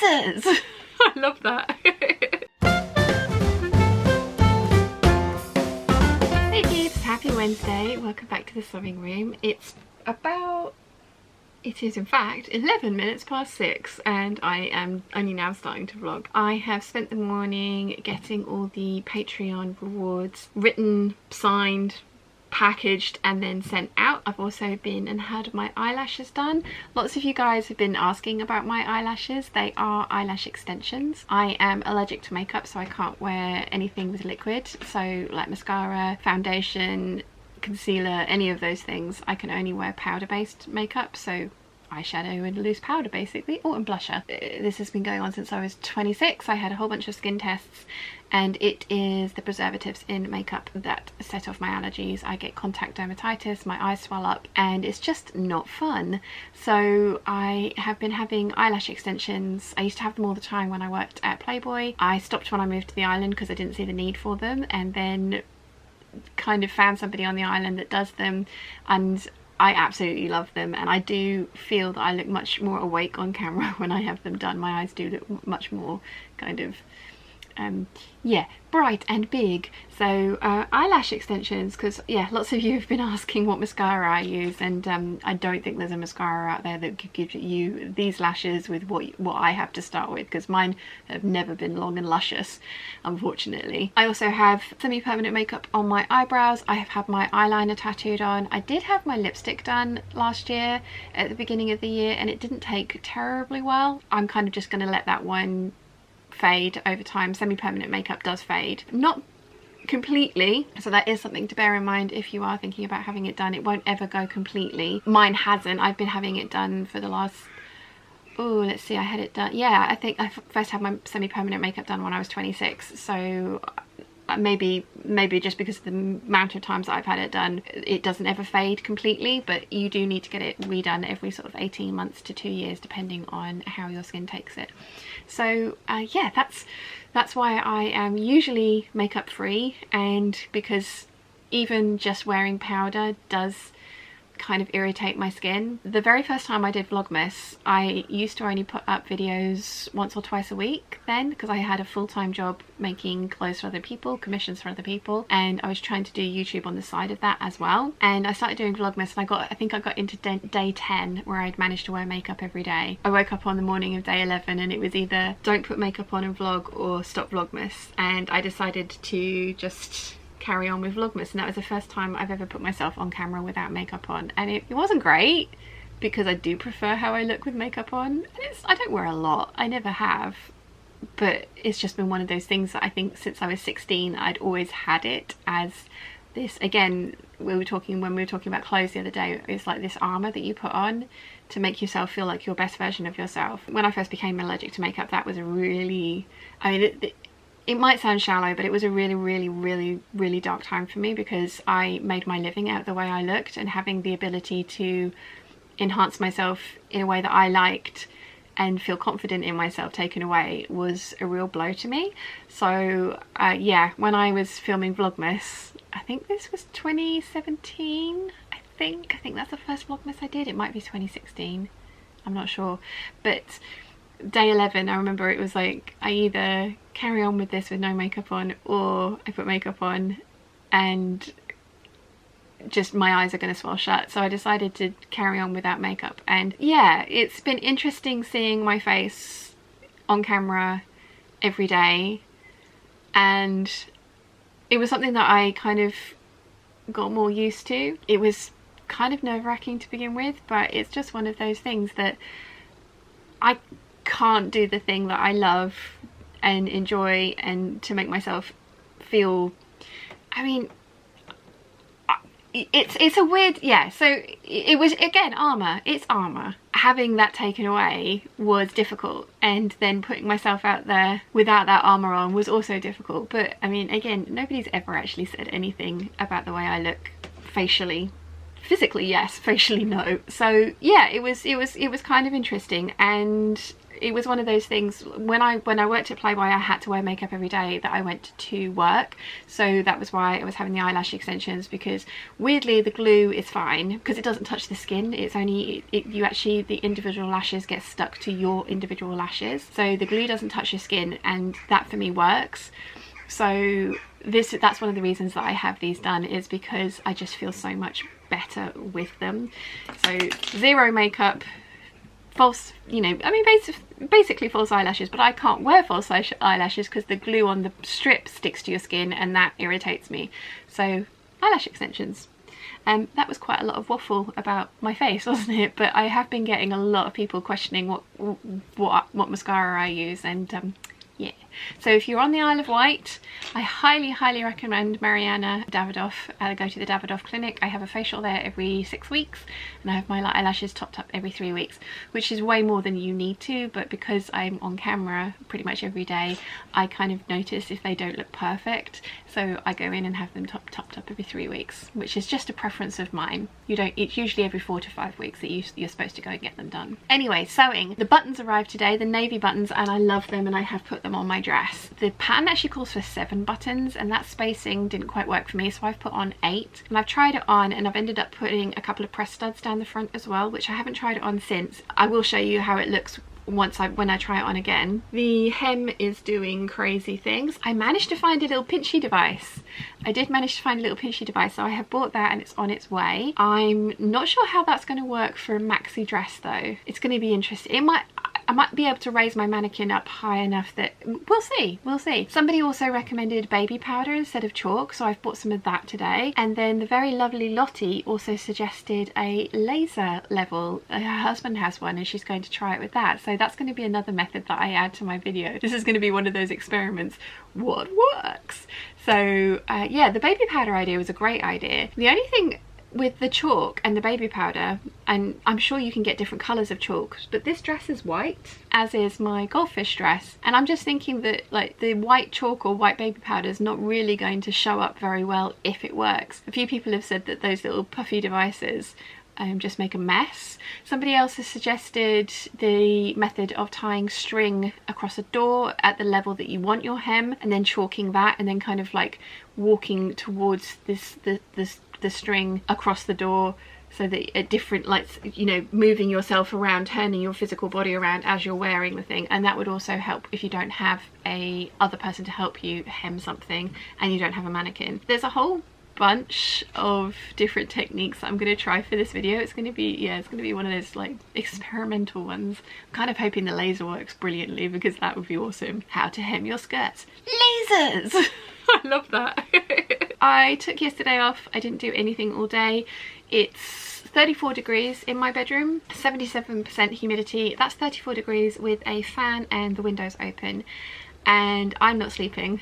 scissors. I love that. Hey Peeps, happy Wednesday. Welcome back to the sewing room. It is in fact 11 minutes past 6 and I am only now starting to vlog. I have spent the morning getting all the Patreon rewards written, signed, packaged and then sent out. I've also been and had my eyelashes done. Lots of you guys have been asking about my eyelashes. They are eyelash extensions. I am allergic to makeup, so I can't wear anything with liquid, so like mascara, foundation, concealer, any of those things. I can only wear powder based makeup, so eyeshadow and loose powder basically, and blusher. This has been going on since I was 26. I had a whole bunch of skin tests and it is the preservatives in makeup that set off my allergies. I get contact dermatitis, my eyes swell up and it's just not fun. So I have been having eyelash extensions. I used to have them all the time when I worked at Playboy. I stopped when I moved to the island because I didn't see the need for them, and then kind of found somebody on the island that does them, and I absolutely love them, and I do feel that I look much more awake on camera when I have them done. My eyes do look much more kind of yeah, bright and big. So eyelash extensions, because yeah, lots of you have been asking what mascara I use, and I don't think there's a mascara out there that could give you these lashes with what I have to start with, because mine have never been long and luscious, unfortunately. I also have semi-permanent makeup on my eyebrows. I have had my eyeliner tattooed on. I did have my lipstick done last year at the beginning of the year and it didn't take terribly well. I'm kind of just going to let that one fade over time. Semi-permanent makeup does fade, not completely, so that is something to bear in mind if you are thinking about having it done. It won't ever go completely. Mine hasn't. I've been having it done for the last, oh, let's see, I had it done, yeah, I think I first had my semi-permanent makeup done when I was 26, so maybe just because of the amount of times that I've had it done, it doesn't ever fade completely, but you do need to get it redone every sort of 18 months to 2 years depending on how your skin takes it. So yeah, that's why I am usually makeup free, and because even just wearing powder does kind of irritate my skin. The very first time I did Vlogmas, I used to only put up videos once or twice a week then, because I had a full-time job making clothes for other people, commissions for other people, and I was trying to do YouTube on the side of that as well. And I started doing Vlogmas and I think I got into day 10 where I'd managed to wear makeup every day. I woke up on the morning of day 11 and it was either don't put makeup on and vlog or stop Vlogmas, and I decided to just carry on with Vlogmas, and that was the first time I've ever put myself on camera without makeup on, and it wasn't great because I do prefer how I look with makeup on. I don't wear a lot, I never have, but it's just been one of those things that I think since I was 16 I'd always had it as this. Again, when we were talking about clothes the other day, it's like this armor that you put on to make yourself feel like your best version of yourself. When I first became allergic to makeup, that was a really, I mean, it might sound shallow, but it was a really dark time for me, because I made my living out the way I looked, and having the ability to enhance myself in a way that I liked and feel confident in myself taken away was a real blow to me. So yeah, when I was filming Vlogmas, I think this was 2017, I think that's the first Vlogmas I did. It might be 2016, I'm not sure, but day 11 I remember it was like I either carry on with this with no makeup on or I put makeup on and just my eyes are going to swell shut. So I decided to carry on without makeup, and yeah, it's been interesting seeing my face on camera every day, and it was something that I kind of got more used to. It was kind of nerve-wracking to begin with, but it's just one of those things that I can't do the thing that I love and enjoy and to make myself feel, I mean, it's a weird, yeah, so it was, again, armor. It's armor. Having that taken away was difficult, and then putting myself out there without that armor on was also difficult. But I mean, again, nobody's ever actually said anything about the way I look facially physically yes, facially no. So yeah, it was kind of interesting, and it was one of those things, when I worked at Playboy, I had to wear makeup every day that I went to work, so that was why I was having the eyelash extensions, because weirdly the glue is fine because it doesn't touch the skin. It's only you actually, the individual lashes get stuck to your individual lashes, so the glue doesn't touch your skin, and that for me works. So that's one of the reasons that I have these done, is because I just feel so much better with them. So zero makeup, false, you know, I mean basically false eyelashes, but I can't wear false eyelashes because the glue on the strip sticks to your skin and that irritates me. So eyelash extensions. That was quite a lot of waffle about my face, wasn't it? But I have been getting a lot of people questioning what mascara I use, and yeah. So if you're on the Isle of Wight, I highly recommend Mariana Davidoff. Go to the Davidoff clinic. I have a facial there every 6 weeks, and I have my eyelashes topped up every 3 weeks, which is way more than you need to, but because I'm on camera pretty much every day, I kind of notice if they don't look perfect, so I go in and have them topped up every 3 weeks, which is just a preference of mine. It's usually every 4 to 5 weeks that you're supposed to go and get them done. Anyway, sewing. The buttons arrived today, the navy buttons, and I love them, and I have put them on my dress. The pattern actually calls for 7 buttons, and that spacing didn't quite work for me, so I've put on 8, and I've tried it on, and I've ended up putting a couple of press studs down the front as well, which I haven't tried it on since. I will show you how it looks when I try it on again. The hem is doing crazy things. I managed to find a little pinchy device. I did manage to find a little pinchy device, so I have bought that and it's on its way. I'm not sure how that's going to work for a maxi dress though. It's going to be interesting. I might be able to raise my mannequin up high enough that we'll see. Somebody also recommended baby powder instead of chalk, so I've bought some of that today. And then the very lovely Lottie also suggested a laser level. Her husband has one and she's going to try it with that, so that's going to be another method that I add to my video. This is going to be one of those experiments. What works? So yeah, the baby powder idea was a great idea. The only thing with the chalk and the baby powder, and I'm sure you can get different colours of chalk, but this dress is white, as is my goldfish dress, and I'm just thinking that like the white chalk or white baby powder is not really going to show up very well if it works. A few people have said that those little puffy devices just make a mess. Somebody else has suggested the method of tying string across a door at the level that you want your hem, and then chalking that, and then kind of like walking towards the string across the door, so that at different, like, you know, moving yourself around, turning your physical body around as you're wearing the thing. And that would also help if you don't have a other person to help you hem something and you don't have a mannequin. There's a whole bunch of different techniques that I'm going to try for this video. It's going to be, yeah, it's going to be one of those like experimental ones. I'm kind of hoping the laser works brilliantly, because that would be awesome. How to hem your skirts. Lasers! I love that. I took yesterday off. I didn't do anything all day. It's 34 degrees in my bedroom, 77% humidity. That's 34 degrees with a fan and the windows open. And I'm not sleeping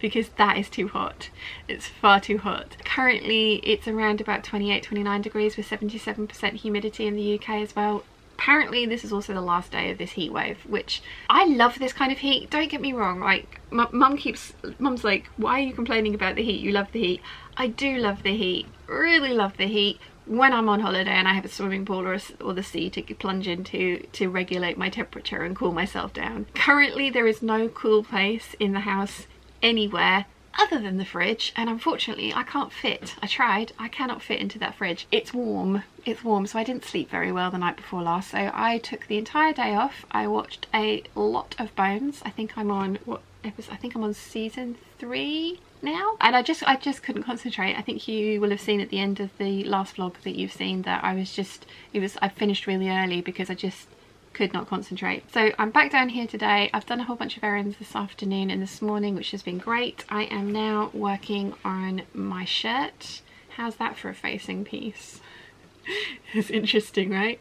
because that is too hot. It's far too hot. Currently it's around about 28-29 degrees with 77% humidity in the UK as well. Apparently this is also the last day of this heat wave, which I love this kind of heat. Don't get me wrong, like mum's like, why are you complaining about the heat? You love the heat. I do love the heat, really love the heat. When I'm on holiday and I have a swimming pool or the sea to plunge into to regulate my temperature and cool myself down. Currently there is no cool place in the house anywhere other than the fridge, and unfortunately I can't fit. I tried, I cannot fit into that fridge. It's warm, so I didn't sleep very well the night before last, so I took the entire day off. I watched a lot of Bones. I think I'm on I think I'm on season 3 now, and I just couldn't concentrate. I think you will have seen at the end of the last vlog that you've seen that I finished really early because I just could not concentrate. So I'm back down here today. I've done a whole bunch of errands this afternoon and this morning, which has been great. I am now working on my shirt. How's that for a facing piece? It's interesting, right?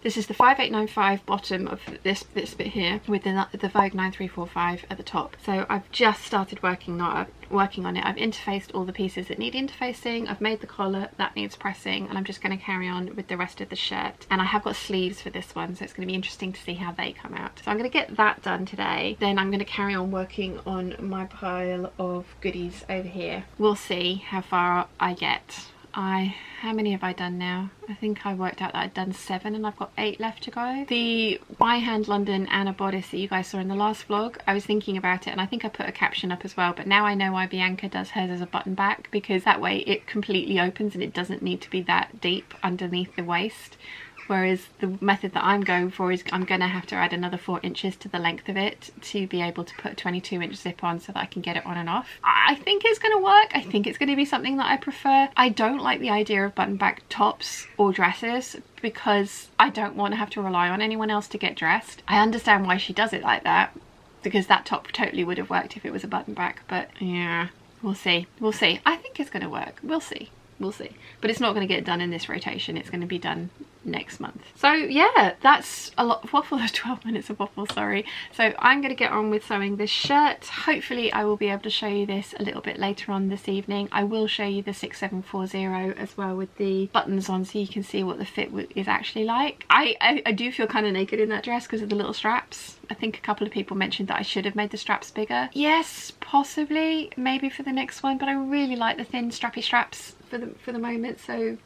This is the 5895 bottom of this bit here with the Vogue 9345 at the top. So I've just started working on it. I've interfaced all the pieces that need interfacing. I've made the collar, that needs pressing, and I'm just going to carry on with the rest of the shirt. And I have got sleeves for this one, so it's going to be interesting to see how they come out. So I'm going to get that done today. Then I'm going to carry on working on my pile of goodies over here. We'll see how far I get. How many have I done now? I think I worked out that I'd done 7 and I've got 8 left to go. The By Hand London Anna bodice that you guys saw in the last vlog, I was thinking about it and I think I put a caption up as well, but now I know why Bianca does hers as a button back, because that way it completely opens and it doesn't need to be that deep underneath the waist. Whereas the method that I'm going for is I'm going to have to add another 4 inches to the length of it to be able to put a 22-inch zip on so that I can get it on and off. I think it's going to work. I think it's going to be something that I prefer. I don't like the idea of button back tops or dresses because I don't want to have to rely on anyone else to get dressed. I understand why she does it like that, because that top totally would have worked if it was a button back, but yeah, we'll see. We'll see. I think it's going to work. We'll see. We'll see. But it's not going to get done in this rotation. It's going to be done next month. So yeah, that's a lot of waffle. 12 minutes of waffle, sorry. So I'm going to get on with sewing this shirt. Hopefully I will be able to show you this a little bit later on this evening. I will show you the 6740 as well with the buttons on so you can see what the fit is actually like. I do feel kind of naked in that dress because of the little straps. I think a couple of people mentioned that I should have made the straps bigger. Yes, possibly, maybe for the next one, but I really like the thin strappy straps for the moment, so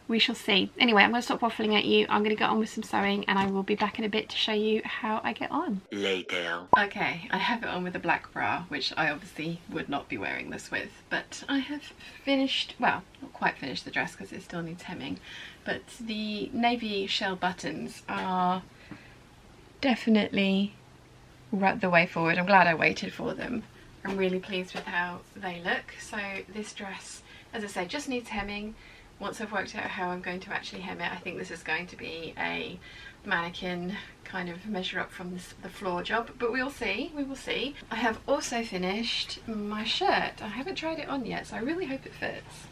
we shall see. Anyway, I'm going to stop waffling at you. I'm going to get on with some sewing and I will be back in a bit to show you how I get on. Later. Okay, I have it on with a black bra, which I obviously would not be wearing this with, but I have finished, well, not quite finished the dress because it still needs hemming, but the navy shell buttons are definitely the way forward. I'm glad I waited for them. I'm really pleased with how they look. So this dress, as I said, just needs hemming. Once I've worked out how I'm going to actually hem it, I think this is going to be a mannequin kind of measure up from the floor job, but we'll see, we will see. I have also finished my shirt. I haven't tried it on yet, so I really hope it fits.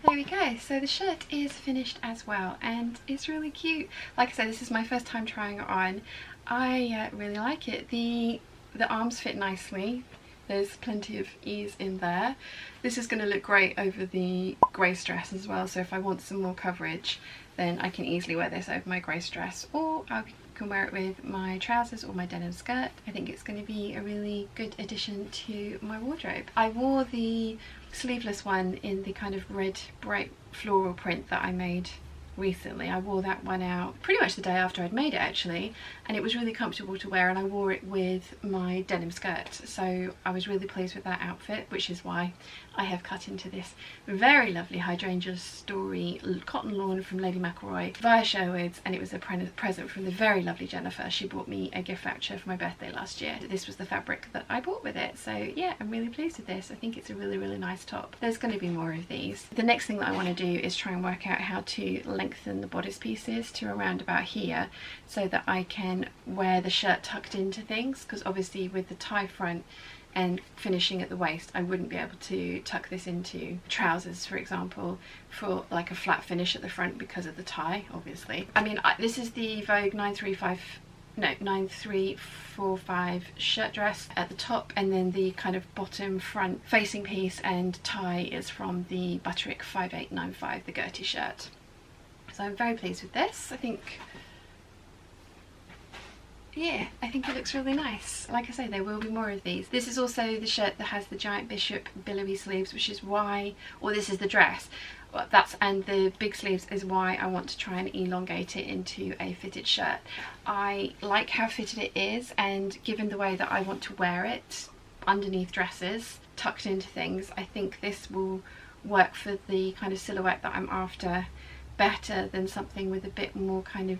There we go, so the shirt is finished as well and it's really cute. Like I said, this is my first time trying it on. I really like it. The arms fit nicely. There's plenty of ease in there. This is going to look great over the grey dress as well, so if I want some more coverage then I can easily wear this over my grey dress, or I can wear it with my trousers or my denim skirt. I think it's going to be a really good addition to my wardrobe. I wore the sleeveless one in the kind of red bright floral print that I made recently. I wore that one out pretty much the day after I'd made it actually, and it was really comfortable to wear, and I wore it with my denim skirt, so I was really pleased with that outfit, which is why I have cut into this very lovely Hydrangea story cotton lawn from Lady McCalls via Sherwood's, and it was a present from the very lovely Jennifer. She bought me a gift voucher for my birthday last year. This was the fabric that I bought with it, so yeah, I'm really pleased with this. I think it's a really nice top. There's going to be more of these. The next thing that I want to do is try and work out how to lengthen the bodice pieces to around about here so that I can wear the shirt tucked into things, because obviously with the tie front and finishing at the waist I wouldn't be able to tuck this into trousers, for example, for like a flat finish at the front because of the tie, obviously. I mean, this is the Vogue 9345 shirt dress at the top, and then the kind of bottom front facing piece and tie is from the Butterick 5895, the Gertie shirt. So I'm very pleased with this. I think it looks really nice. Like I say, there will be more of these. This is also the shirt that has the giant bishop billowy sleeves, which is why, or this is the dress, and the big sleeves is why I want to try and elongate it into a fitted shirt. I like how fitted it is, and given the way that I want to wear it underneath dresses, tucked into things, I think this will work for the kind of silhouette that I'm after better than something with a bit more kind of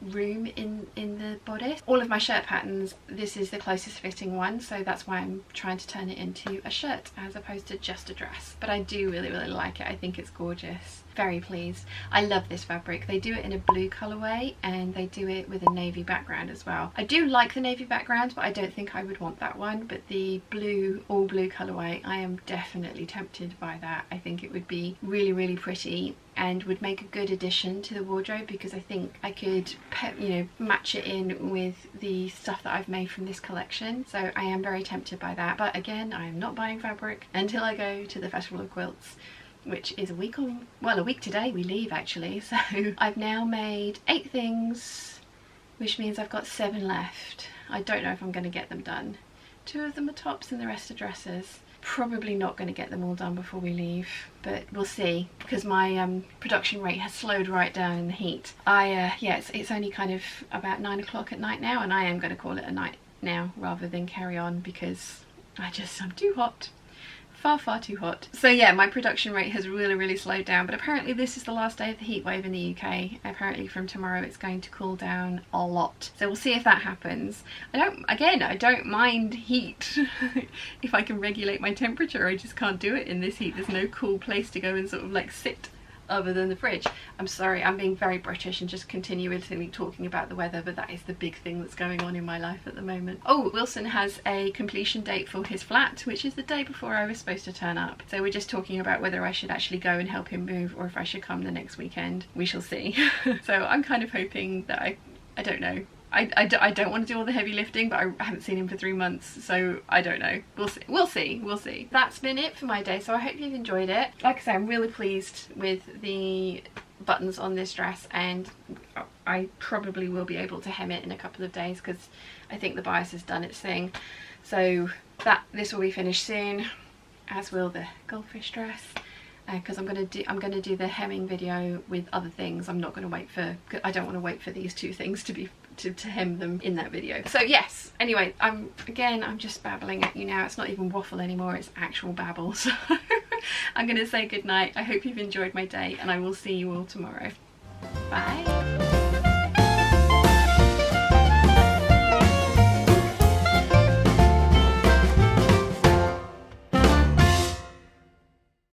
room in the bodice. All of my shirt patterns, this is the closest fitting one, so that's why I'm trying to turn it into a shirt as opposed to just a dress. But I do really like it. I think it's gorgeous. Very pleased. I love this fabric. They do it in a blue colourway and they do it with a navy background as well. I do like the navy background, but I don't think I would want that one, but the blue, all blue colourway, I am definitely tempted by that. I think it would be really pretty and would make a good addition to the wardrobe, because I think I could, you know, match it in with the stuff that I've made from this collection. So I am very tempted by that, but again, I am not buying fabric until I go to the Festival of Quilts, which is a week today we leave actually. So I've now made 8 things, which means I've got 7 left. I don't know if I'm going to get them done. 2 of them are tops and the rest are dresses. Probably not going to get them all done before we leave, but we'll see, because my production rate has slowed right down in the heat. Yeah, it's only kind of about 9 o'clock at night now, and I am going to call it a night now rather than carry on, because I'm too hot. Far too hot. So yeah, my production rate has really slowed down, but apparently this is the last day of the heat wave in the UK. Apparently from tomorrow it's going to cool down a lot, so we'll see if that happens. I don't mind heat. If I can regulate my temperature, I just can't do it in this heat. There's no cool place to go and sort of like sit other than the fridge. I'm sorry, I'm being very British and just continuously talking about the weather, but that is the big thing that's going on in my life at the moment. Oh, Wilson has a completion date for his flat, which is the day before I was supposed to turn up. So we're just talking about whether I should actually go and help him move, or if I should come the next weekend. We shall see. So I'm kind of hoping that I don't know. I don't want to do all the heavy lifting, but I haven't seen him for 3 months, so I don't know. We'll see. That's been it for my day, so I hope you've enjoyed it. Like I say, I'm really pleased with the buttons on this dress, and I probably will be able to hem it in a couple of days, because I think the bias has done its thing. So this will be finished soon, as will the goldfish dress. Because I'm gonna do the hemming video with other things. I don't want to wait for these two things to hem them in that video. So yes, anyway, I'm just babbling at you now. It's not even waffle anymore, it's actual babble. So I'm gonna say good night. I hope you've enjoyed my day, and I will see you all tomorrow. Bye.